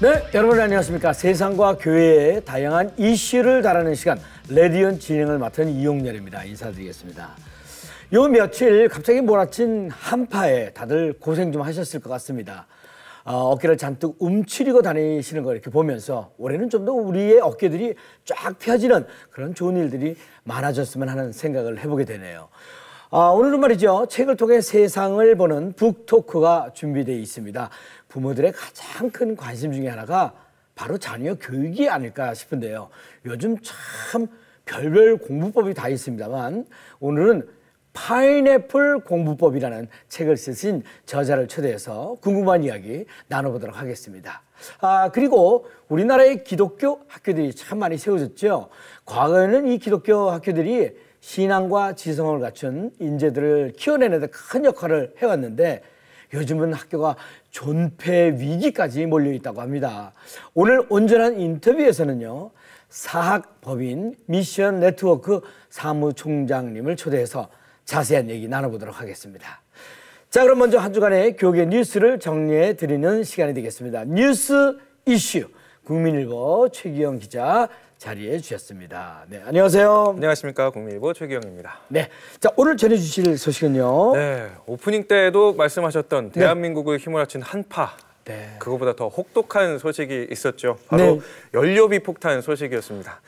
네, 여러분 안녕하십니까. 세상과 교회의 다양한 이슈를 다루는 시간 레디언 진행을 맡은 이용렬입니다. 인사드리겠습니다. 요 며칠 갑자기 몰아친 한파에 다들 고생 좀 하셨을 것 같습니다. 어깨를 잔뜩 움츠리고 다니시는 거 이렇게 보면서 올해는 좀 더 우리의 어깨들이 쫙 펴지는 그런 좋은 일들이 많아졌으면 하는 생각을 해보게 되네요. 오늘은 말이죠. 책을 통해 세상을 보는 북토크가 준비되어 있습니다. 부모들의 가장 큰 관심 중에 하나가 바로 자녀 교육이 아닐까 싶은데요. 요즘 참 별별 공부법이 다 있습니다만 오늘은 파인애플 공부법이라는 책을 쓰신 저자를 초대해서 궁금한 이야기 나눠보도록 하겠습니다. 그리고 우리나라의 기독교 학교들이 참 많이 세워졌죠. 과거에는 이 기독교 학교들이 신앙과 지성을 갖춘 인재들을 키워내는 데 큰 역할을 해왔는데 요즘은 학교가 존폐 위기까지 몰려있다고 합니다. 오늘 온전한 인터뷰에서는요. 사학법인 미션 네트워크 사무총장님을 초대해서 자세한 얘기 나눠보도록 하겠습니다. 자, 그럼 먼저 한 주간의 교계 뉴스를 정리해 드리는 시간이 되겠습니다. 뉴스 이슈 국민일보 최기영 기자 자리해 주셨습니다. 네, 안녕하세요. 안녕하십니까. 국민일보 최기영입니다. 네, 자 오늘 전해주실 소식은요. 네, 오프닝 때도 말씀하셨던 대한민국을 휘몰아친 한파. 네. 그거보다 더 혹독한 소식이 있었죠. 바로 연료비 폭탄 소식이었습니다.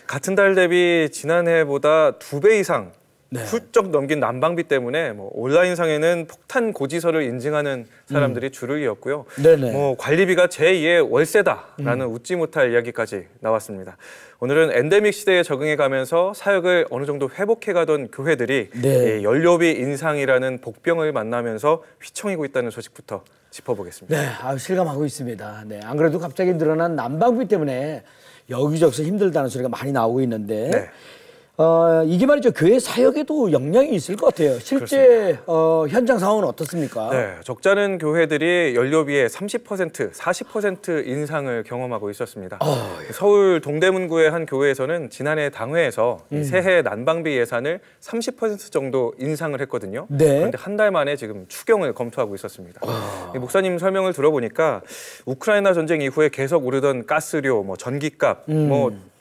같은 달 대비 지난해보다 2배 이상 훌쩍 넘긴 난방비 때문에 온라인상에는 폭탄 고지서를 인증하는 사람들이 줄을 이었고요. 관리비가 제2의 월세다라는 웃지 못할 이야기까지 나왔습니다. 오늘은 엔데믹 시대에 적응해가면서 사역을 어느 정도 회복해가던 교회들이 연료비 인상이라는 복병을 만나면서 휘청이고 있다는 소식부터 짚어보겠습니다. 네, 실감하고 있습니다. 네, 안 그래도 갑자기 늘어난 난방비 때문에 여기저기서 힘들다는 소리가 많이 나오고 있는데 이게 말이죠. 교회 사역에도 영향이 있을 것 같아요. 실제 현장 상황은 어떻습니까? 네, 적잖은 교회들이 연료비의 30%, 40% 인상을 경험하고 있었습니다. 서울 동대문구의 한 교회에서는 지난해 당회에서 새해 난방비 예산을 30% 정도 인상을 했거든요. 그런데 한 달 만에 지금 추경을 검토하고 있었습니다. 목사님 설명을 들어보니까 우크라이나 전쟁 이후에 계속 오르던 가스료, 전기값,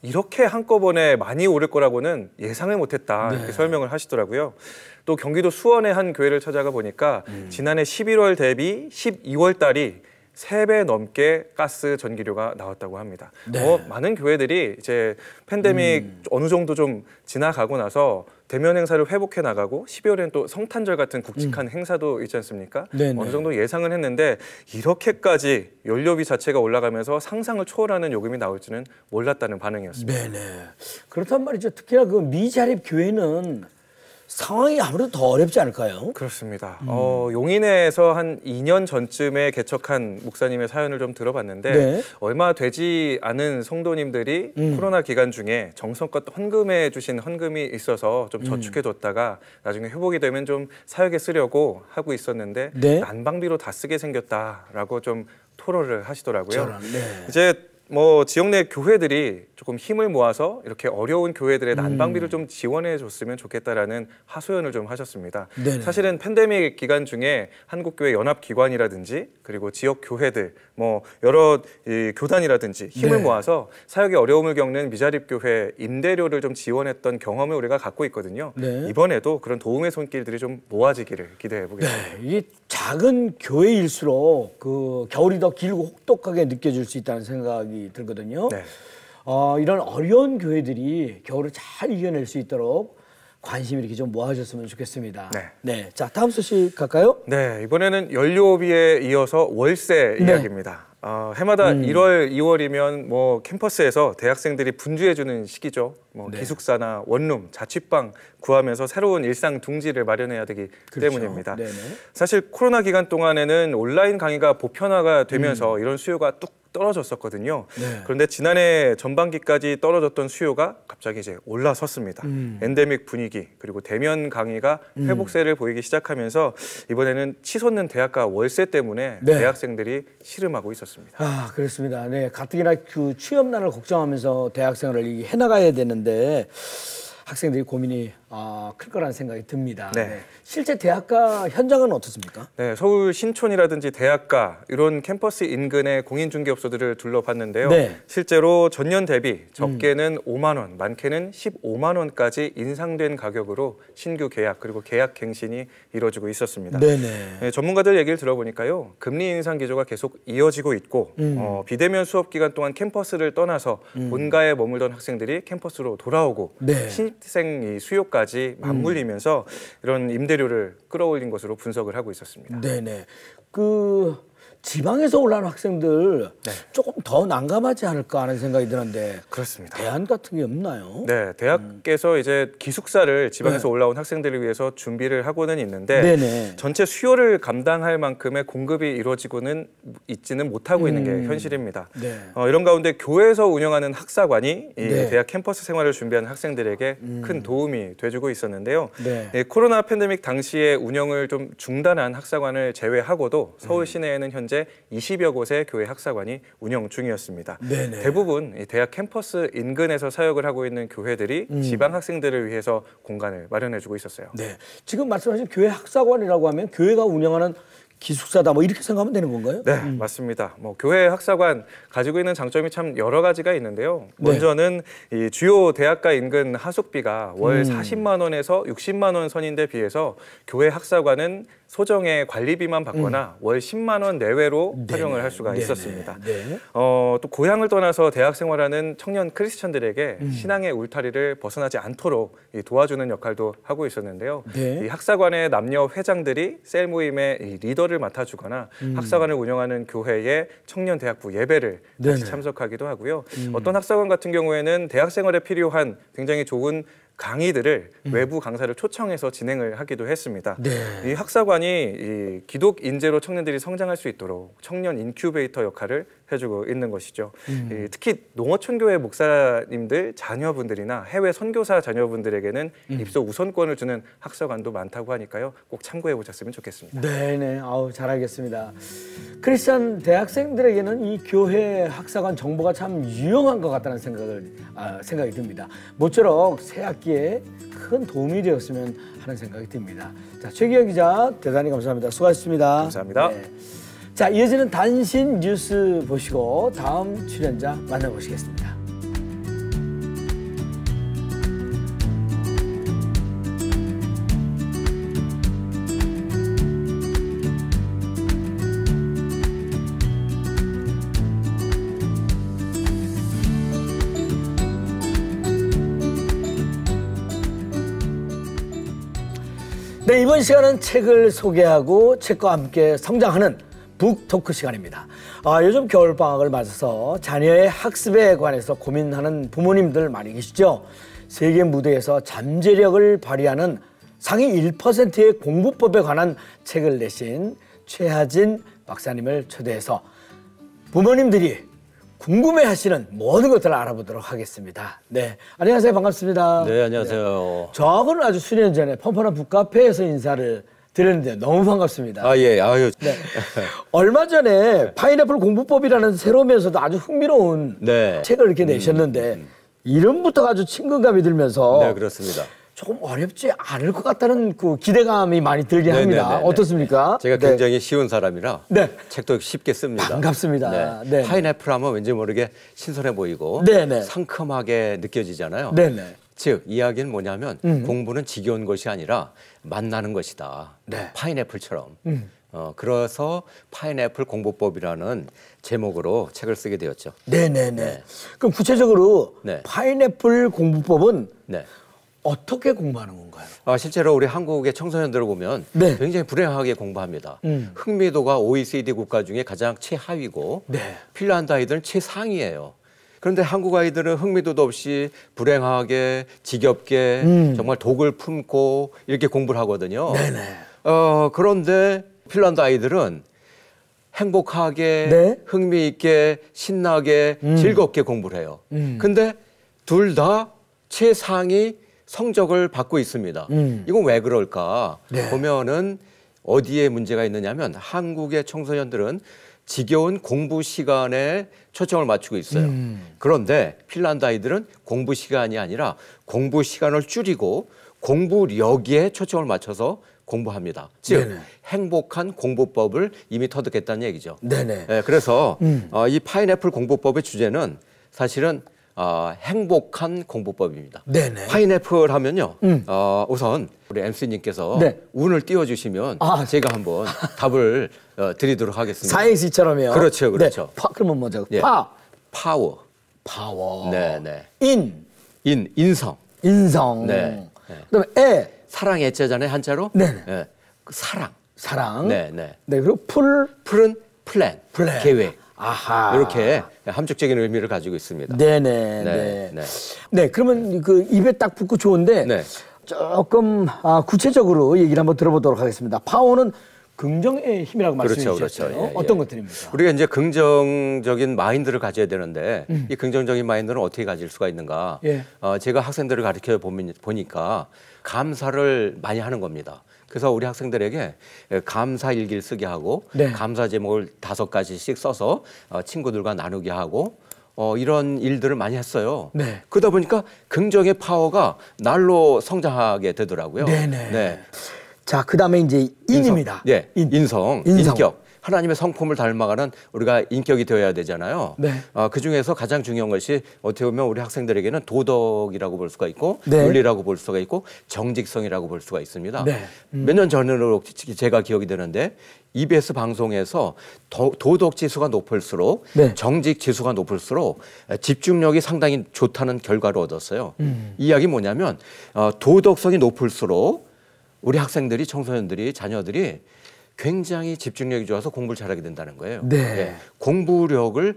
이렇게 한꺼번에 많이 오를 거라고는 예상을 못했다 이렇게 설명을 하시더라고요. 또 경기도 수원의 한 교회를 찾아가 보니까 지난해 11월 대비 12월 달이 3배 넘게 가스 전기료가 나왔다고 합니다. 많은 교회들이 이제 팬데믹 어느 정도 좀 지나가고 나서 대면 행사를 회복해 나가고 12월에는 또 성탄절 같은 굵직한 행사도 있지 않습니까? 어느 정도 예상을 했는데 이렇게까지 연료비 자체가 올라가면서 상상을 초월하는 요금이 나올 줄은 몰랐다는 반응이었습니다. 그렇단 말이죠. 특히나 그 미자립 교회는 상황이 아무래도 더 어렵지 않을까요? 그렇습니다. 용인에서 한 2년 전쯤에 개척한 목사님의 사연을 좀 들어봤는데 얼마 되지 않은 성도님들이 코로나 기간 중에 정성껏 헌금해 주신 헌금이 있어서 좀 저축해뒀다가 나중에 회복이 되면 좀 사역에 쓰려고 하고 있었는데 난방비로 다 쓰게 생겼다라고 좀 토로를 하시더라고요. 이제 지역 내 교회들이 조금 힘을 모아서 이렇게 어려운 교회들의 난방비를 좀 지원해 줬으면 좋겠다라는 하소연을 좀 하셨습니다. 사실은 팬데믹 기간 중에 한국교회 연합기관이라든지 그리고 지역 교회들 여러 교단이라든지 힘을 모아서 사역에 어려움을 겪는 미자립 교회 임대료를 좀 지원했던 경험을 우리가 갖고 있거든요. 이번에도 그런 도움의 손길들이 좀 모아지기를 기대해 보겠습니다. 이게 작은 교회일수록 그 겨울이 더 길고 혹독하게 느껴질 수 있다는 생각이 들거든요. 이런 어려운 교회들이 겨울을 잘 이겨낼 수 있도록 관심이 이렇게 좀 모아졌으면 좋겠습니다. 자, 다음 소식 갈까요? 이번에는 연료비에 이어서 월세 이야기입니다. 해마다 1월, 2월이면 캠퍼스에서 대학생들이 분주해주는 시기죠. 기숙사나 원룸, 자취방 구하면서 새로운 일상 둥지를 마련해야 되기 때문입니다. 사실 코로나 기간 동안에는 온라인 강의가 보편화가 되면서 이런 수요가 뚝 떨어졌었거든요. 그런데 지난해 전반기까지 떨어졌던 수요가 갑자기 이제 올라섰습니다. 엔데믹 분위기 그리고 대면 강의가 회복세를 보이기 시작하면서 이번에는 치솟는 대학가 월세 때문에 대학생들이 씨름하고 있었습니다. 그렇습니다. 가뜩이나 그 취업난을 걱정하면서 대학생활을 해나가야 되는데 학생들이 고민이 클 거라는 생각이 듭니다. 네. 실제 대학가 현장은 어떻습니까? 네, 서울 신촌이라든지 대학가 이런 캠퍼스 인근의 공인중개업소들을 둘러봤는데요. 네. 실제로 전년 대비 적게는 5만 원, 많게는 15만 원까지 인상된 가격으로 신규 계약 그리고 계약 갱신이 이루어지고 있었습니다. 네네. 네, 전문가들 얘기를 들어보니까요. 금리 인상 기조가 계속 이어지고 있고 비대면 수업 기간 동안 캠퍼스를 떠나서 본가에 머물던 학생들이 캠퍼스로 돌아오고 네. 신입생 이 수요까지 맞물리면서 이런 임대료를 끌어올린 것으로 분석을 하고 있었습니다. 네네. 지방에서 올라오는 학생들 조금 더 난감하지 않을까 하는 생각이 드는데 그렇습니다. 대안 같은 게 없나요? 네, 대학에서 이제 기숙사를 지방에서 올라온 학생들을 위해서 준비를 하고는 있는데 네네. 전체 수요를 감당할 만큼의 공급이 이루어지고는 있지는 못하고 있는 게 현실입니다. 네. 이런 가운데 교회에서 운영하는 학사관이 이 네. 대학 캠퍼스 생활을 준비하는 학생들에게 큰 도움이 돼주고 있었는데요. 네. 코로나 팬데믹 당시에 운영을 좀 중단한 학사관을 제외하고도 서울 시내에는 현재 20여 곳의 교회 학사관이 운영 중이었습니다. 네네. 대부분 이 대학 캠퍼스 인근에서 사역을 하고 있는 교회들이 지방 학생들을 위해서 공간을 마련해주고 있었어요. 네. 지금 말씀하신 교회 학사관이라고 하면 교회가 운영하는 기숙사다 뭐 이렇게 생각하면 되는 건가요? 네, 맞습니다. 교회 학사관 가지고 있는 장점이 참 여러 가지가 있는데요. 먼저는 이 주요 대학가 인근 하숙비가 월 40만 원에서 60만 원 선인데 비해서 교회 학사관은 소정의 관리비만 받거나 월 10만 원 내외로 활용을 할 수가 있었습니다. 네. 또 고향을 떠나서 대학 생활하는 청년 크리스천들에게 신앙의 울타리를 벗어나지 않도록 도와주는 역할도 하고 있었는데요. 네. 이 학사관의 남녀 회장들이 셀 모임의 이 리더를 맡아주거나 학사관을 운영하는 교회의 청년 대학부 예배를 같이 참석하기도 하고요. 어떤 학사관 같은 경우에는 대학 생활에 필요한 굉장히 좋은 강의들을 외부 강사를 초청해서 진행을 하기도 했습니다. 네. 이 학사관이 이 기독 인재로 청년들이 성장할 수 있도록 청년 인큐베이터 역할을 해주고 있는 것이죠. 특히 농어촌 교회 목사님들 자녀분들이나 해외 선교사 자녀분들에게는 입소 우선권을 주는 학사관도 많다고 하니까요. 꼭 참고해 보셨으면 좋겠습니다. 네네. 잘 알겠습니다. 크리스천 대학생들에게는 이 교회 학사관 정보가 참 유용한 것 같다는 생각이 듭니다. 모쪼록 새 학기에 큰 도움이 되었으면 하는 생각이 듭니다. 자, 최기영 기자 대단히 감사합니다. 수고하셨습니다. 감사합니다. 네. 자, 이어지는 단신 뉴스 보시고 다음 출연자 만나보시겠습니다. 네, 이번 시간은 책을 소개하고 책과 함께 성장하는 북토크 시간입니다. 요즘 겨울방학을 맞아서 자녀의 학습에 관해서 고민하는 부모님들 많이 계시죠? 세계 무대에서 잠재력을 발휘하는 상위 1%의 공부법에 관한 책을 내신 최하진 박사님을 초대해서 부모님들이 궁금해하시는 모든 것들을 알아보도록 하겠습니다. 네, 안녕하세요. 반갑습니다. 네, 안녕하세요. 네. 저하고는 아주 수년 전에 펀펀한 북카페에서 인사를 드렸는데 너무 반갑습니다. 예, 아유. 네. 얼마 전에 파인애플 공부법이라는 새로우면서도 아주 흥미로운 네. 책을 이렇게 내셨는데 이름부터가 아주 친근감이 들면서 네, 그렇습니다. 조금 어렵지 않을 것 같다는 그 기대감이 많이 들게 합니다. 네네네네. 어떻습니까? 제가 네. 굉장히 쉬운 사람이라 네. 책도 쉽게 씁니다. 반갑습니다. 네. 네. 파인애플 하면 왠지 모르게 신선해 보이고 네네. 상큼하게 느껴지잖아요. 네네. 즉 이야기는 뭐냐면 공부는 지겨운 것이 아니라 만나는 것이다. 네. 파인애플처럼. 그래서 파인애플 공부법이라는 제목으로 책을 쓰게 되었죠. 네네네. 네. 그럼 구체적으로 네. 파인애플 공부법은 네. 어떻게 공부하는 건가요? 실제로 우리 한국의 청소년들을 보면 네. 굉장히 불행하게 공부합니다. 흥미도가 OECD 국가 중에 가장 최하위고 네. 핀란드 아이들은 최상위예요. 그런데 한국 아이들은 흥미도도 없이 불행하게 지겹게 정말 독을 품고 이렇게 공부를 하거든요. 네네. 그런데 핀란드 아이들은 행복하게 네. 흥미 있게 신나게 즐겁게 공부를 해요. 근데 둘 다 최상위 성적을 받고 있습니다. 이건 왜 그럴까? 네. 보면은 어디에 문제가 있느냐면 한국의 청소년들은 지겨운 공부 시간에 초점을 맞추고 있어요. 그런데 핀란드 아이들은 공부 시간이 아니라 공부 시간을 줄이고 공부력에 초점을 맞춰서 공부합니다. 즉 네네. 행복한 공부법을 이미 터득했다는 얘기죠. 네네. 네, 그래서 이 파인애플 공부법의 주제는 사실은 행복한 공부법입니다. 네네. 파인애플 하면요. 우선 우리 MC님께서 네. 운을 띄워주시면 제가 한번 답을 드리도록 하겠습니다. 사행시처럼요. 그렇죠, 그렇죠. 네. 그러면 뭐죠? 예. 파워. 파워. 네네. 인성. 네. 그다음에 사랑 애자잖아요, 한자로. 네네. 네. 사랑. 사랑. 네네. 네, 그리고 풀은 플랜. 계획. 아하. 이렇게 함축적인 의미를 가지고 있습니다. 네네. 네. 네, 그러면 그 입에 딱 붙고 좋은데 네. 조금 구체적으로 얘기를 한번 들어보도록 하겠습니다. 파워는 긍정의 힘이라고 말씀해 주셨죠. 그렇죠. 예, 어떤 것들입니까? 우리가 이제 긍정적인 마인드를 가져야 되는데 이 긍정적인 마인드는 어떻게 가질 수가 있는가? 예. 제가 학생들을 가르쳐 보니까 감사를 많이 하는 겁니다. 그래서 우리 학생들에게 감사 일기를 쓰게 하고 네. 감사 제목을 5가지씩 써서 친구들과 나누게 하고 이런 일들을 많이 했어요. 네. 그러다 보니까 긍정의 파워가 날로 성장하게 되더라고요. 네네. 네. 자, 그다음에 이제 인입니다. 네, 인성, 인성. 인격. 하나님의 성품을 닮아가는 우리가 인격이 되어야 되잖아요. 네. 그 중에서 가장 중요한 것이 어떻게 보면 우리 학생들에게는 도덕이라고 볼 수가 있고 네. 윤리라고 볼 수가 있고 정직성이라고 볼 수가 있습니다. 네. 몇 년 전으로 제가 기억이 되는데 EBS 방송에서 도덕 지수가 높을수록 네. 정직 지수가 높을수록 집중력이 상당히 좋다는 결과를 얻었어요. 이 이야기 뭐냐면 도덕성이 높을수록 우리 학생들이 청소년들이 자녀들이 굉장히 집중력이 좋아서 공부를 잘하게 된다는 거예요. 네. 예, 공부력을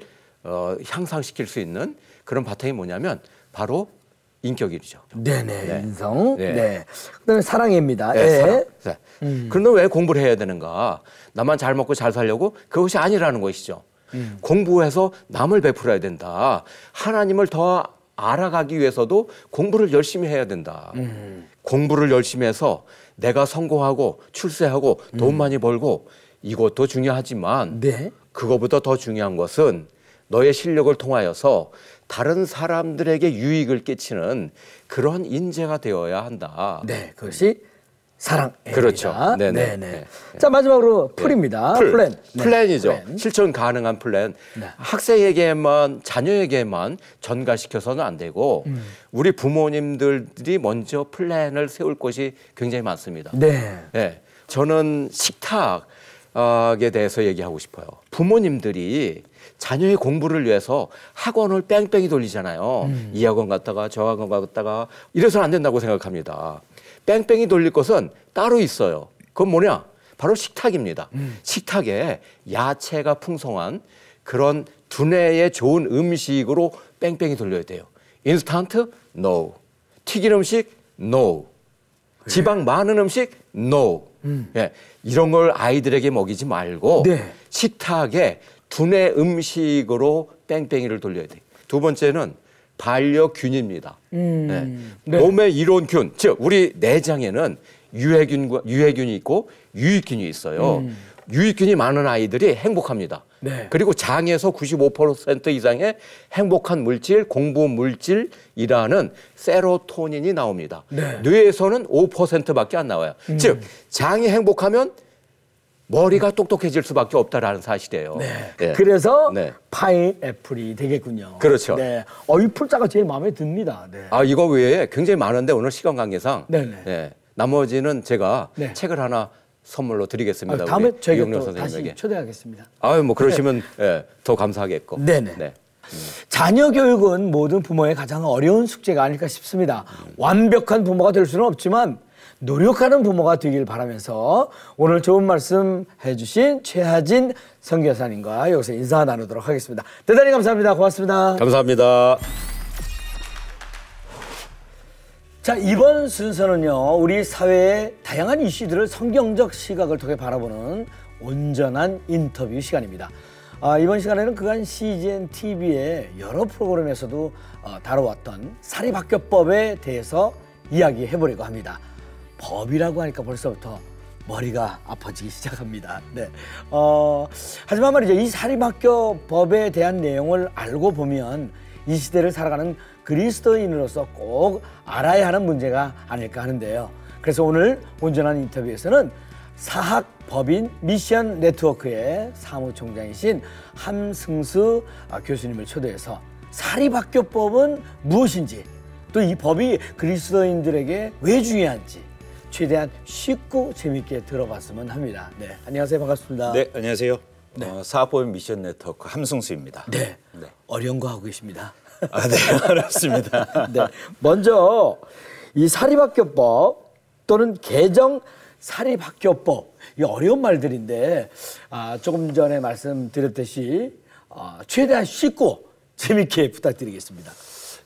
향상시킬 수 있는 그런 바탕이 뭐냐면 바로 인격이죠. 네네. 네. 인성. 네. 네. 그다음에 사랑입니다. 네, 애. 사랑. 네. 그런데 왜 공부를 해야 되는가? 나만 잘 먹고 잘 살려고 그것이 아니라는 것이죠. 공부해서 남을 베풀어야 된다. 하나님을 더 알아가기 위해서도 공부를 열심히 해야 된다. 공부를 열심히 해서 내가 성공하고 출세하고 돈 많이 벌고 이것도 중요하지만 네. 그거보다 더 중요한 것은 너의 실력을 통하여서 다른 사람들에게 유익을 끼치는 그런 인재가 되어야 한다. 네. 그것이 사랑입니다. 그렇죠. 네네. 네네. 자, 마지막으로 풀입니다. 플랜. 네. 플랜이죠. 플랜. 실천 가능한 플랜. 네. 학생에게만 자녀에게만 전가시켜서는 안 되고 우리 부모님들이 먼저 플랜을 세울 것이 굉장히 많습니다. 네. 네. 저는 식탁에 대해서 얘기하고 싶어요. 부모님들이 자녀의 공부를 위해서 학원을 뺑뺑이 돌리잖아요. 이 학원 갔다가 저 학원 갔다가 이래서는 안 된다고 생각합니다. 뺑뺑이 돌릴 것은 따로 있어요. 그건 뭐냐? 바로 식탁입니다. 식탁에 야채가 풍성한 그런 두뇌에 좋은 음식으로 뺑뺑이 돌려야 돼요. 인스턴트? No. 튀긴 음식? No. 지방 많은 음식? No. 예, 이런 걸 아이들에게 먹이지 말고 네. 식탁에 두뇌 음식으로 뺑뺑이를 돌려야 돼요. 두 번째는 반려균입니다. 네. 몸의 이론균, 즉 우리 내장에는 유해균이 있고 유익균이 있어요. 유익균이 많은 아이들이 행복합니다. 네. 그리고 장에서 95% 이상의 행복한 물질, 공부 물질이라는 세로토닌이 나옵니다. 네. 뇌에서는 5%밖에 안 나와요. 즉 장이 행복하면 머리가 똑똑해질 수밖에 없다라는 사실이에요. 네. 예. 그래서 네. 파인애플이 되겠군요. 그렇죠. 네. 이 풀자가 제일 마음에 듭니다. 네. 이거 외에 굉장히 많은데 오늘 시간 관계상 네네. 네, 나머지는 제가 네. 책을 하나 선물로 드리겠습니다. 다음에 우리 저희가 이용렬 또 다시 선생님에게. 초대하겠습니다. 뭐 그러시면 예, 더 감사하겠고. 네네. 네. 자녀 교육은 모든 부모의 가장 어려운 숙제가 아닐까 싶습니다. 완벽한 부모가 될 수는 없지만 노력하는 부모가 되길 바라면서 오늘 좋은 말씀 해주신 최하진 선교사님과 여기서 인사 나누도록 하겠습니다. 대단히 감사합니다. 고맙습니다. 감사합니다. 자, 이번 순서는요, 우리 사회의 다양한 이슈들을 성경적 시각을 통해 바라보는 온전한 인터뷰 시간입니다. 이번 시간에는 그간 CGN TV의 여러 프로그램에서도 다뤄왔던 사립학교법에 대해서 이야기해 보려고 합니다. 법이라고 하니까 벌써부터 머리가 아파지기 시작합니다. 네. 하지만 말이죠, 이 사립학교법에 대한 내용을 알고 보면 이 시대를 살아가는 그리스도인으로서 꼭 알아야 하는 문제가 아닐까 하는데요. 그래서 오늘 온전한 인터뷰에서는 사학법인 미션 네트워크의 사무총장이신 함승수 교수님을 초대해서 사립학교법은 무엇인지, 또 이 법이 그리스도인들에게 왜 중요한지 최대한 쉽고 재밌게 들어봤으면 합니다. 네, 안녕하세요. 반갑습니다. 네, 안녕하세요. 사학법인 미션 네트워크 함승수입니다. 네, 어려운 거 하고 계십니다. 아, 네, 알았습니다. 네, 먼저 이 사립학교법 또는 개정 사립학교법, 이 어려운 말들인데 조금 전에 말씀드렸듯이 최대한 쉽고 재밌게 부탁드리겠습니다.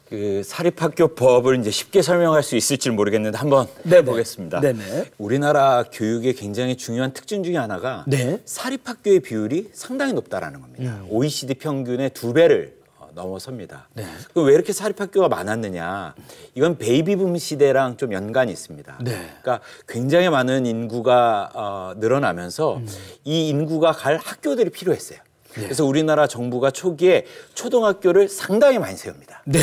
그 사립학교법을 이제 쉽게 설명할 수 있을지 모르겠는데 한번 해보겠습니다. 네네. 우리나라 교육의 굉장히 중요한 특징 중에 하나가 네. 사립학교의 비율이 상당히 높다라는 겁니다. OECD 평균의 2배를 넘어섭니다. 네. 그럼 왜 이렇게 사립학교가 많았느냐? 이건 베이비붐 시대랑 좀 연관이 있습니다. 네. 그러니까 굉장히 많은 인구가 늘어나면서 이 인구가 갈 학교들이 필요했어요. 네. 그래서 우리나라 정부가 초기에 초등학교를 상당히 많이 세웁니다. 네.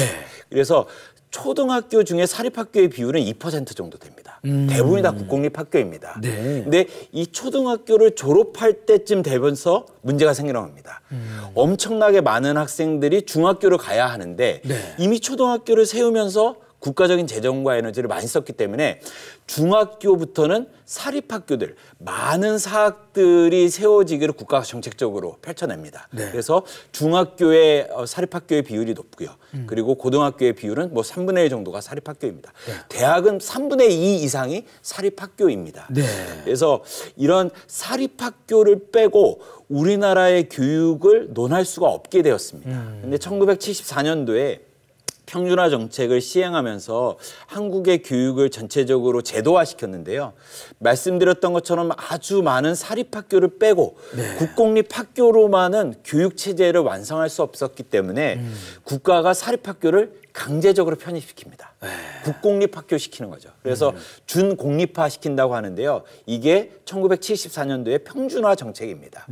그래서 초등학교 중에 사립학교의 비율은 2% 정도 됩니다. 대부분이 다 국공립학교입니다. 네. 근데 이 초등학교를 졸업할 때쯤 되면서 문제가 생기는 겁니다. 엄청나게 많은 학생들이 중학교를 가야 하는데 네. 이미 초등학교를 세우면서 국가적인 재정과 에너지를 많이 썼기 때문에 중학교부터는 사립학교들, 많은 사학들이 세워지기를 국가가 정책적으로 펼쳐냅니다. 네. 그래서 중학교의 사립학교의 비율이 높고요. 그리고 고등학교의 비율은 뭐 3분의 1 정도가 사립학교입니다. 네. 대학은 3분의 2 이상이 사립학교입니다. 네. 그래서 이런 사립학교를 빼고 우리나라의 교육을 논할 수가 없게 되었습니다. 근데 1974년도에 평준화 정책을 시행하면서 한국의 교육을 전체적으로 제도화시켰는데요. 말씀드렸던 것처럼 아주 많은 사립학교를 빼고 국공립학교로만은 교육체제를 완성할 수 없었기 때문에 국가가 사립학교를 강제적으로 편입시킵니다. 국공립학교 시키는 거죠. 그래서 준공립화 시킨다고 하는데요. 이게 1974년도의 평준화 정책입니다.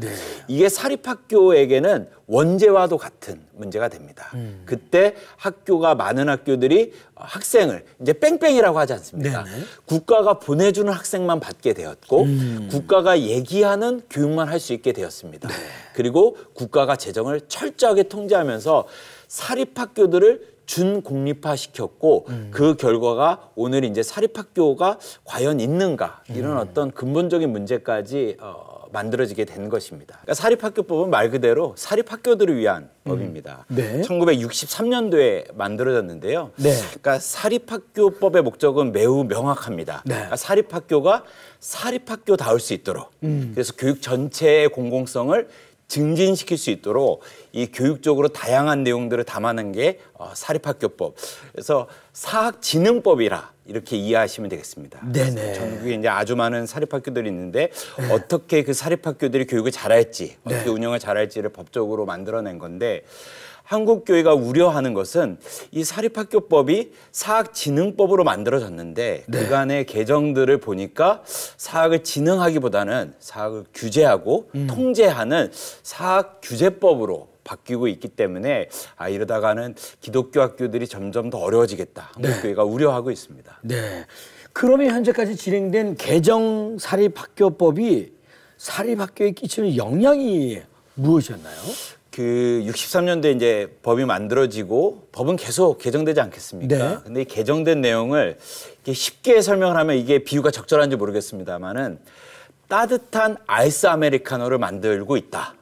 이게 사립학교에게는 원제와도 같은 문제가 됩니다. 그때 학교가 많은 학교들이 학생을 이제 뺑뺑이라고 하지 않습니까? 국가가 보내주는 학생만 받게 되었고 국가가 얘기하는 교육만 할 수 있게 되었습니다. 그리고 국가가 재정을 철저하게 통제하면서 사립학교들을 준공립화 시켰고 그 결과가 오늘 이제 사립학교가 과연 있는가 이런 어떤 근본적인 문제까지 만들어지게 된 것입니다. 그러니까 사립학교법은 말 그대로 사립학교들을 위한 법입니다. 네. 1963년도에 만들어졌는데요. 네. 그러니까 사립학교법의 목적은 매우 명확합니다. 네. 그러니까 사립학교가 사립학교다울 수 있도록 그래서 교육 전체의 공공성을 증진시킬 수 있도록 이 교육적으로 다양한 내용들을 담아낸 게 사립학교법. 그래서 사학진흥법이라 이렇게 이해하시면 되겠습니다. 네네. 전국에 이제 아주 많은 사립학교들이 있는데 어떻게 그 사립학교들이 교육을 잘할지, 어떻게 운영을 잘할지를 법적으로 만들어낸 건데 한국 교회가 우려하는 것은 이 사립학교법이 사학진흥법으로 만들어졌는데 그간의 개정들을 보니까 사학을 진흥하기보다는 사학을 규제하고 통제하는 사학규제법으로 바뀌고 있기 때문에 이러다가는 기독교 학교들이 점점 더 어려워지겠다. 한국 교회가 우려하고 있습니다. 네. 그러면 현재까지 진행된 개정 사립학교법이 사립학교에 끼치는 영향이 무엇이었나요? 그 63년도에 이제 법이 만들어지고 법은 계속 개정되지 않겠습니까? 네. 근데 이 개정된 내용을 이렇게 쉽게 설명을 하면 이게 비유가 적절한지 모르겠습니다만은 따뜻한 아이스 아메리카노를 만들고 있다.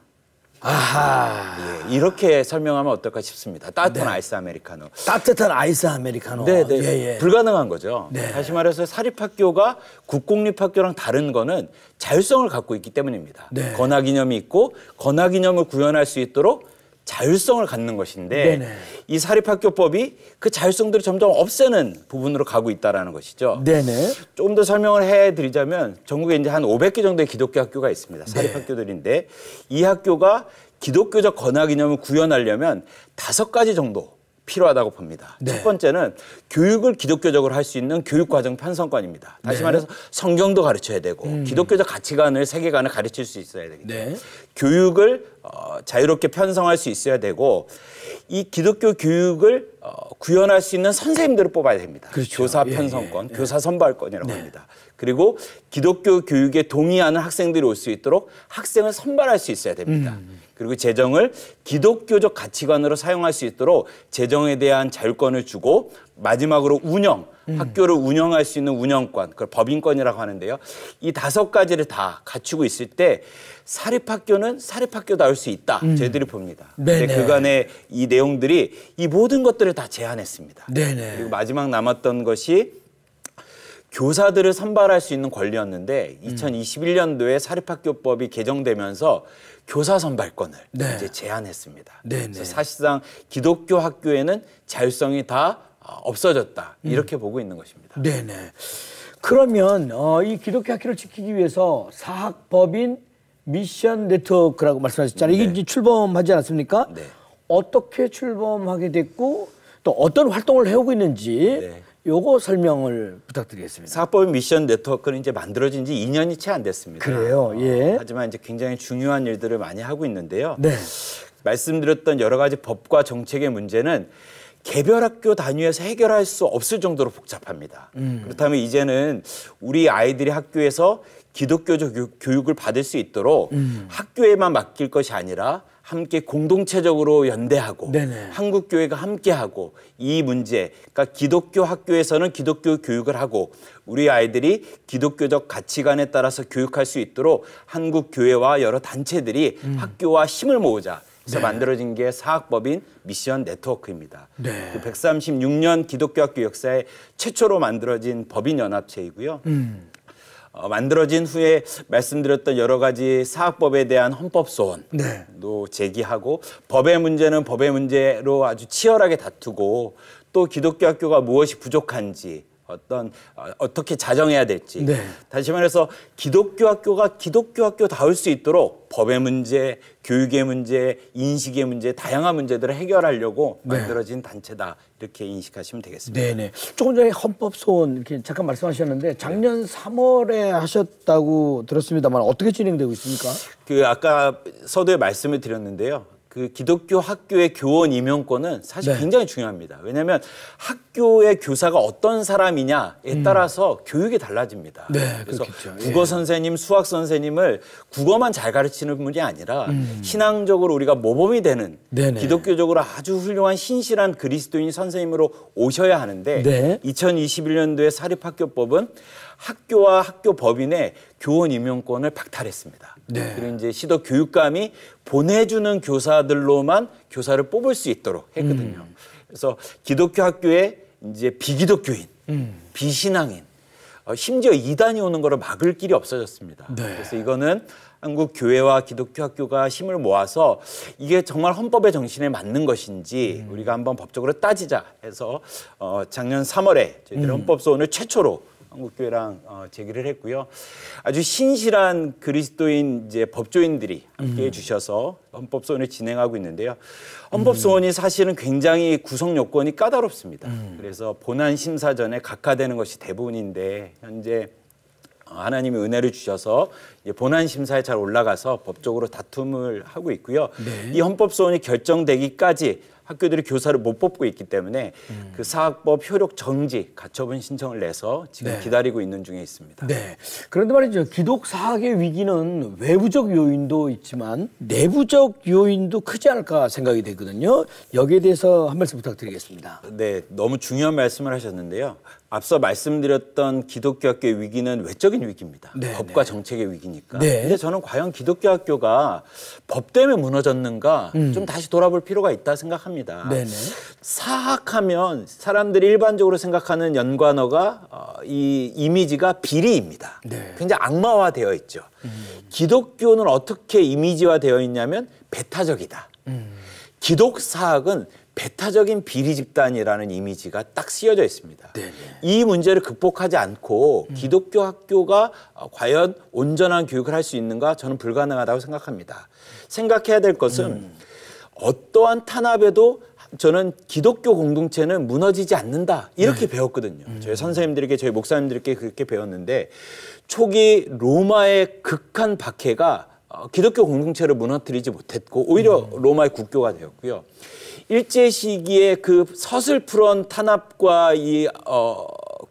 아하. 예, 이렇게 설명하면 어떨까 싶습니다. 따뜻한 아이스 아메리카노. 따뜻한 아이스 아메리카노. 네, 예. 불가능한 거죠. 네. 다시 말해서 사립학교가 국공립학교랑 다른 거는 자율성을 갖고 있기 때문입니다. 네. 권하기념이 있고 권하기념을 구현할 수 있도록 자율성을 갖는 것인데 네네. 이 사립학교법이 그 자율성들을 점점 없애는 부분으로 가고 있다는 것이죠. 네네. 조금 더 설명을 해드리자면 전국에 이제 한 500개 정도의 기독교 학교가 있습니다. 사립학교들인데 이 학교가 기독교적 권하기념을 구현하려면 5가지 정도 필요하다고 봅니다. 네. 첫 번째는 교육을 기독교적으로 할 수 있는 교육과정 편성권입니다. 다시 말해서 성경도 가르쳐야 되고 기독교적 가치관을 세계관을 가르칠 수 있어야 되겠죠. 네. 교육을 자유롭게 편성할 수 있어야 되고 이 기독교 교육을 구현할 수 있는 선생님들을 뽑아야 됩니다. 그렇죠. 교사 편성권, 교사 선발권이라고 합니다. 그리고 기독교 교육에 동의하는 학생들이 올 수 있도록 학생을 선발할 수 있어야 됩니다. 그리고 재정을 기독교적 가치관으로 사용할 수 있도록 재정에 대한 자율권을 주고 마지막으로 운영, 학교를 운영할 수 있는 운영권, 그걸 법인권이라고 하는데요. 이 5가지를 다 갖추고 있을 때 사립학교는 사립학교다울 수 있다. 저희들이 봅니다. 근데 그간의 이 내용들이 이 모든 것들을 다 제한했습니다. 네네. 그리고 마지막 남았던 것이 교사들을 선발할 수 있는 권리였는데 2021년도에 사립학교법이 개정되면서 교사 선발권을 이제 제한했습니다. 그래서 사실상 기독교 학교에는 자율성이 다 없어졌다. 이렇게 보고 있는 것입니다. 네네. 그러면 이 기독교 학교를 지키기 위해서 사학법인 미션 네트워크라고 말씀하셨잖아요. 이게 이제 출범하지 않았습니까? 네. 어떻게 출범하게 됐고 또 어떤 활동을 해오고 있는지 요거 설명을 부탁드리겠습니다. 사학법인 미션 네트워크는 이제 만들어진 지 2년이 채 안 됐습니다. 그래요. 예. 하지만 이제 굉장히 중요한 일들을 많이 하고 있는데요. 네. 말씀드렸던 여러 가지 법과 정책의 문제는 개별 학교 단위에서 해결할 수 없을 정도로 복잡합니다. 그렇다면 이제는 우리 아이들이 학교에서 기독교적 교육을 받을 수 있도록 학교에만 맡길 것이 아니라 함께 공동체적으로 연대하고 한국교회가 함께하고 이 문제, 그러니까 기독교 학교에서는 기독교 교육을 하고 우리 아이들이 기독교적 가치관에 따라서 교육할 수 있도록 한국교회와 여러 단체들이 학교와 힘을 모으자. 그래서 만들어진 게 사학법인 미션 네트워크입니다. 그 136년 기독교 학교 역사에 최초로 만들어진 법인 연합체이고요. 만들어진 후에 말씀드렸던 여러 가지 사학법에 대한 헌법 소원도 제기하고 법의 문제는 법의 문제로 아주 치열하게 다투고 또 기독교 학교가 무엇이 부족한지 어떻게 자정해야 될지 다시 말해서 기독교 학교가 기독교 학교다울 수 있도록 법의 문제, 교육의 문제, 인식의 문제, 다양한 문제들을 해결하려고 만들어진 단체다 이렇게 인식하시면 되겠습니다. 네네. 조금 전에 헌법 소원 이렇게 잠깐 말씀하셨는데 작년 3월에 하셨다고 들었습니다만 어떻게 진행되고 있습니까? 그 아까 서두에 말씀을 드렸는데요. 그 기독교 학교의 교원 임용권은 사실 굉장히 중요합니다. 왜냐하면 학교의 교사가 어떤 사람이냐에 따라서 교육이 달라집니다. 그래서 그렇겠죠. 국어 선생님, 수학 선생님을 국어만 잘 가르치는 분이 아니라 신앙적으로 우리가 모범이 되는 기독교적으로 아주 훌륭한 신실한 그리스도인 선생님으로 오셔야 하는데 2021년도에 사립학교법은 학교와 학교 법인의 교원 임용권을 박탈했습니다. 그리고 이제 시도 교육감이 보내주는 교사들로만 교사를 뽑을 수 있도록 했거든요. 그래서 기독교 학교에 이제 비기독교인, 비신앙인, 심지어 이단이 오는 거를 막을 길이 없어졌습니다. 그래서 이거는 한국 교회와 기독교 학교가 힘을 모아서 이게 정말 헌법의 정신에 맞는 것인지 우리가 한번 법적으로 따지자 해서 작년 3월에 저희들이 헌법 소원을 최초로 한국교회랑 제기를 했고요. 아주 신실한 그리스도인 이제 법조인들이 함께해 주셔서 헌법소원을 진행하고 있는데요. 헌법소원이 사실은 굉장히 구성 요건이 까다롭습니다. 그래서 본안 심사 전에 각하되는 것이 대부분인데 현재 하나님이 은혜를 주셔서 본안 심사에 잘 올라가서 법적으로 다툼을 하고 있고요. 이 헌법소원이 결정되기까지 학교들이 교사를 못 뽑고 있기 때문에 그 사학법 효력 정지 가처분 신청을 내서 지금 기다리고 있는 중에 있습니다. 그런데 말이죠. 기독 사학의 위기는 외부적 요인도 있지만 내부적 요인도 크지 않을까 생각이 되거든요. 여기에 대해서 한 말씀 부탁드리겠습니다. 네, 너무 중요한 말씀을 하셨는데요. 앞서 말씀드렸던 기독교 학교의 위기는 외적인 위기입니다. 법과 정책의 위기니까. 근데 저는 과연 기독교 학교가 법 때문에 무너졌는가 좀 다시 돌아볼 필요가 있다 생각합니다. 사학하면 사람들이 일반적으로 생각하는 연관어가 이 이미지가 비리입니다. 굉장히 악마화되어 있죠. 기독교는 어떻게 이미지화되어 있냐면 배타적이다. 기독 사학은 배타적인 비리 집단이라는 이미지가 딱 쓰여져 있습니다. 이 문제를 극복하지 않고 기독교 학교가 과연 온전한 교육을 할 수 있는가 저는 불가능하다고 생각합니다. 생각해야 될 것은 어떠한 탄압에도 저는 기독교 공동체는 무너지지 않는다 이렇게 배웠거든요. 저희 선생님들에게 저희 목사님들께 그렇게 배웠는데 초기 로마의 극한 박해가 기독교 공동체를 무너뜨리지 못했고 오히려 로마의 국교가 되었고요. 일제 시기에 그 서슬프런 탄압과 이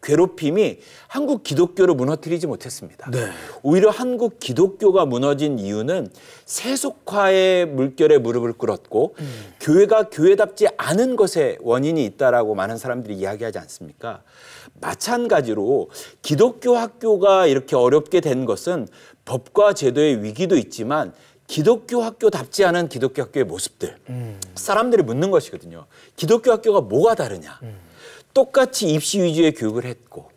괴롭힘이 한국 기독교를 무너뜨리지 못했습니다. 네. 오히려 한국 기독교가 무너진 이유는 세속화의 물결에 무릎을 꿇었고 교회가 교회답지 않은 것에 원인이 있다라고 많은 사람들이 이야기하지 않습니까? 마찬가지로 기독교 학교가 이렇게 어렵게 된 것은 법과 제도의 위기도 있지만 기독교 학교답지 않은 기독교 학교의 모습들 사람들이 묻는 것이거든요. 기독교 학교가 뭐가 다르냐. 똑같이 입시 위주의 교육을 했고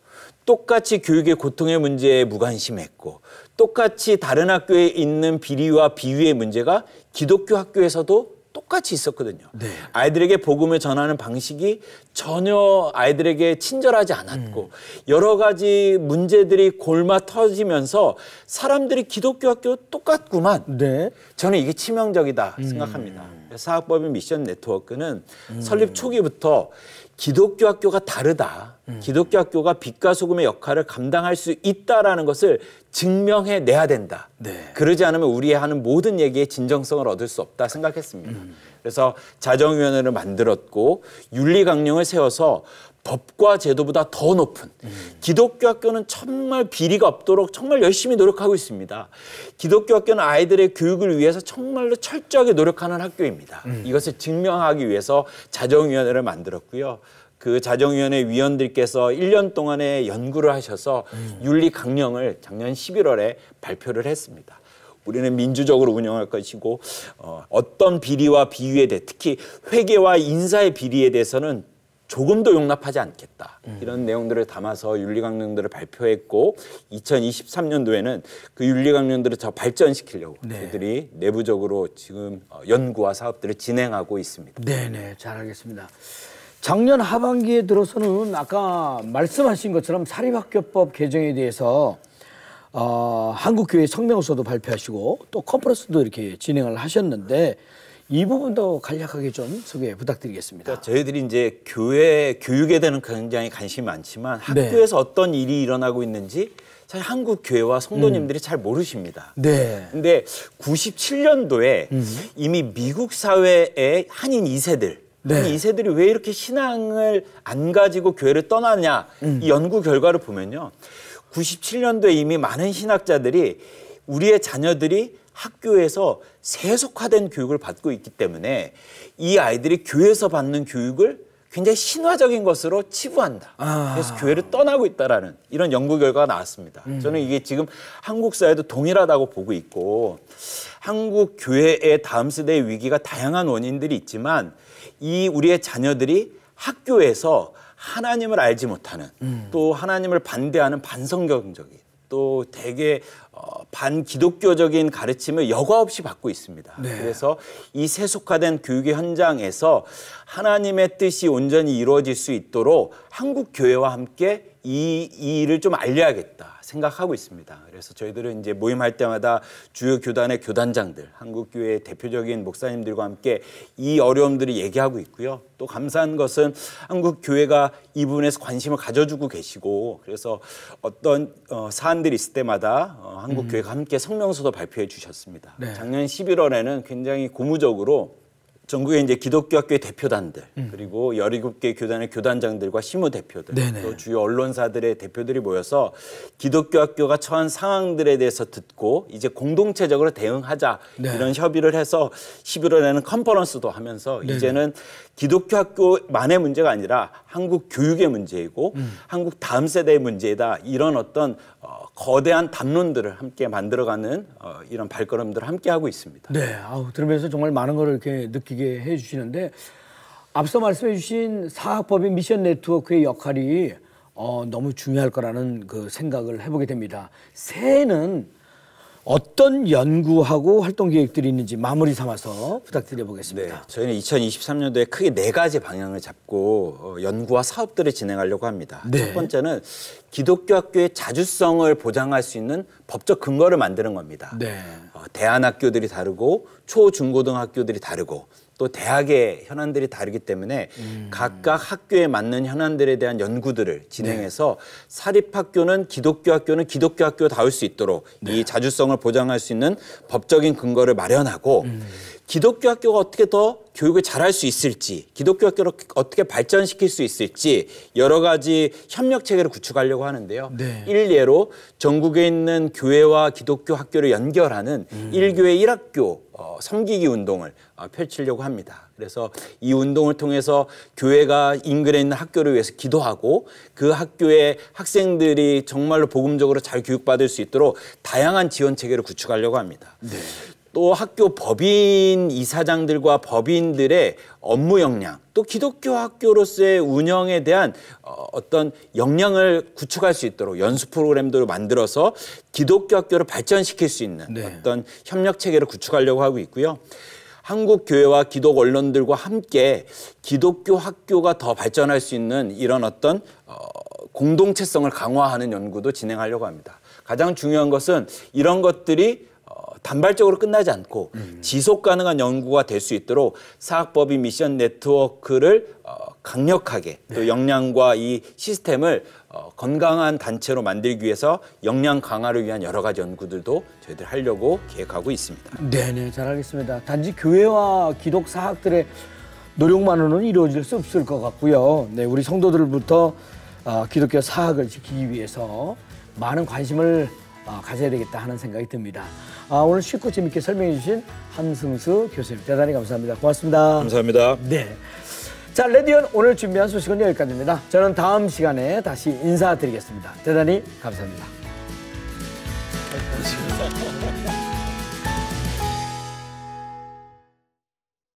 똑같이 교육의 고통의 문제에 무관심했고 똑같이 다른 학교에 있는 비리와 비위의 문제가 기독교 학교에서도 똑같이 있었거든요. 네. 아이들에게 복음을 전하는 방식이 전혀 아이들에게 친절하지 않았고 여러 가지 문제들이 골마 터지면서 사람들이 기독교 학교 똑같구만. 네. 저는 이게 치명적이다 생각합니다. 사학법인 미션 네트워크는 설립 초기부터 기독교 학교가 다르다. 기독교 학교가 빛과 소금의 역할을 감당할 수 있다라는 것을 증명해내야 된다. 네. 그러지 않으면 우리의 하는 모든 얘기에 진정성을 얻을 수 없다 생각했습니다. 그래서 자정위원회를 만들었고 윤리강령을 세워서 법과 제도보다 더 높은 기독교 학교는 정말 비리가 없도록 정말 열심히 노력하고 있습니다. 기독교 학교는 아이들의 교육을 위해서 정말로 철저하게 노력하는 학교입니다. 이것을 증명하기 위해서 자정위원회를 만들었고요. 그 자정위원회 위원들께서 1년 동안의 연구를 하셔서 윤리강령을 작년 11월에 발표를 했습니다. 우리는 민주적으로 운영할 것이고 어떤 비리와 비위에 대해 특히 회계와 인사의 비리에 대해서는 조금도 용납하지 않겠다. 이런 내용들을 담아서 윤리강령들을 발표했고 2023년도에는 그 윤리강령들을 더 발전시키려고 저희들이 내부적으로 지금 연구와 사업들을 진행하고 있습니다. 네네, 잘 알겠습니다. 작년 하반기에 들어서는 아까 말씀하신 것처럼 사립학교법 개정에 대해서 한국교회 성명서도 발표하시고 또 컨퍼런스도 이렇게 진행을 하셨는데 이 부분도 간략하게 좀 소개 부탁드리겠습니다. 그러니까 저희들이 이제 교회 교육에 대한 굉장히 관심이 많지만 학교에서 어떤 일이 일어나고 있는지 사실 한국 교회와 성도님들이 잘 모르십니다. 네. 근데 97년도에 이미 미국 사회의 한인 2세들 한인 2세들이 왜 이렇게 신앙을 안 가지고 교회를 떠나냐 이 연구 결과를 보면요. 97년도에 이미 많은 신학자들이 우리의 자녀들이 학교에서 세속화된 교육을 받고 있기 때문에 이 아이들이 교회에서 받는 교육을 굉장히 신화적인 것으로 치부한다. 그래서 교회를 떠나고 있다라는 이런 연구 결과가 나왔습니다. 저는 이게 지금 한국 사회도 동일하다고 보고 있고 한국 교회의 다음 세대의 위기가 다양한 원인들이 있지만 이 우리의 자녀들이 학교에서 하나님을 알지 못하는 또 하나님을 반대하는 반성경적인 또 되게 반기독교적인 가르침을 여과 없이 받고 있습니다. 네. 그래서 이 세속화된 교육의 현장에서 하나님의 뜻이 온전히 이루어질 수 있도록 한국 교회와 함께 이 일을 좀 알려야겠다 생각하고 있습니다. 그래서 저희들은 이제 모임할 때마다 주요 교단의 교단장들, 한국교회의 대표적인 목사님들과 함께 이 어려움들을 얘기하고 있고요. 또 감사한 것은 한국교회가 이 부분에서 관심을 가져주고 계시고 그래서 어떤 사안들이 있을 때마다 한국교회가 함께 성명서도 발표해 주셨습니다. 네. 작년 11월에는 굉장히 고무적으로 전국의 이제 기독교 학교의 대표단들 그리고 17개 교단의 교단장들과 시무 대표들 또 주요 언론사들의 대표들이 모여서 기독교 학교가 처한 상황들에 대해서 듣고 이제 공동체적으로 대응하자 이런 협의를 해서 11월에는 컨퍼런스도 하면서 이제는 기독교 학교만의 문제가 아니라 한국 교육의 문제이고 한국 다음 세대의 문제다 이런 어떤 거대한 담론들을 함께 만들어가는 이런 발걸음들을 함께 하고 있습니다. 네, 들으면서 정말 많은 걸 이렇게 느끼게 해주시는데 앞서 말씀해주신 사학법인 미션 네트워크의 역할이 너무 중요할 거라는 그 생각을 해보게 됩니다. 새해는 어떤 연구하고 활동 계획들이 있는지 마무리 삼아서 부탁드려 보겠습니다. 네, 저희는 2023년도에 크게 4가지 방향을 잡고 연구와 사업들을 진행하려고 합니다. 첫 번째는 기독교 학교의 자주성을 보장할 수 있는 법적 근거를 만드는 겁니다. 대안학교들이 다르고 초중고등학교들이 다르고 또 대학의 현안들이 다르기 때문에 각각 학교에 맞는 현안들에 대한 연구들을 진행해서 사립학교는 기독교 학교다울 수 있도록 이 자주성을 보장할 수 있는 법적인 근거를 마련하고 기독교 학교가 어떻게 더 교육을 잘할 수 있을지, 기독교 학교를 어떻게 발전시킬 수 있을지 여러 가지 협력 체계를 구축하려고 하는데요. 일례로 전국에 있는 교회와 기독교 학교를 연결하는 1교회 1학교 섬기기 운동을 펼치려고 합니다. 그래서 이 운동을 통해서 교회가 인근에 있는 학교를 위해서 기도하고 그 학교의 학생들이 정말로 복음적으로 잘 교육받을 수 있도록 다양한 지원 체계를 구축하려고 합니다. 또 학교 법인 이사장들과 법인들의 업무 역량, 또 기독교 학교로서의 운영에 대한 어떤 역량을 구축할 수 있도록 연수 프로그램들을 만들어서 기독교 학교를 발전시킬 수 있는 어떤 협력 체계를 구축하려고 하고 있고요. 한국 교회와 기독 언론들과 함께 기독교 학교가 더 발전할 수 있는 이런 어떤 공동체성을 강화하는 연구도 진행하려고 합니다. 가장 중요한 것은 이런 것들이 단발적으로 끝나지 않고 지속 가능한 연구가 될 수 있도록 사학법인 미션 네트워크를 강력하게 또 역량과 이 시스템을 건강한 단체로 만들기 위해서 역량 강화를 위한 여러 가지 연구들도 저희들 하려고 계획하고 있습니다. 네네, 잘 알겠습니다. 단지 교회와 기독 사학들의 노력만으로는 이루어질 수 없을 것 같고요. 네, 우리 성도들부터 기독교 사학을 지키기 위해서 많은 관심을 가져야 되겠다 하는 생각이 듭니다. 오늘 쉽고 재밌게 설명해 주신 한승수 교수님 대단히 감사합니다. 고맙습니다. 감사합니다. 네. 자, 레디언 오늘 준비한 소식은 여기까지입니다. 저는 다음 시간에 다시 인사드리겠습니다. 대단히 감사합니다.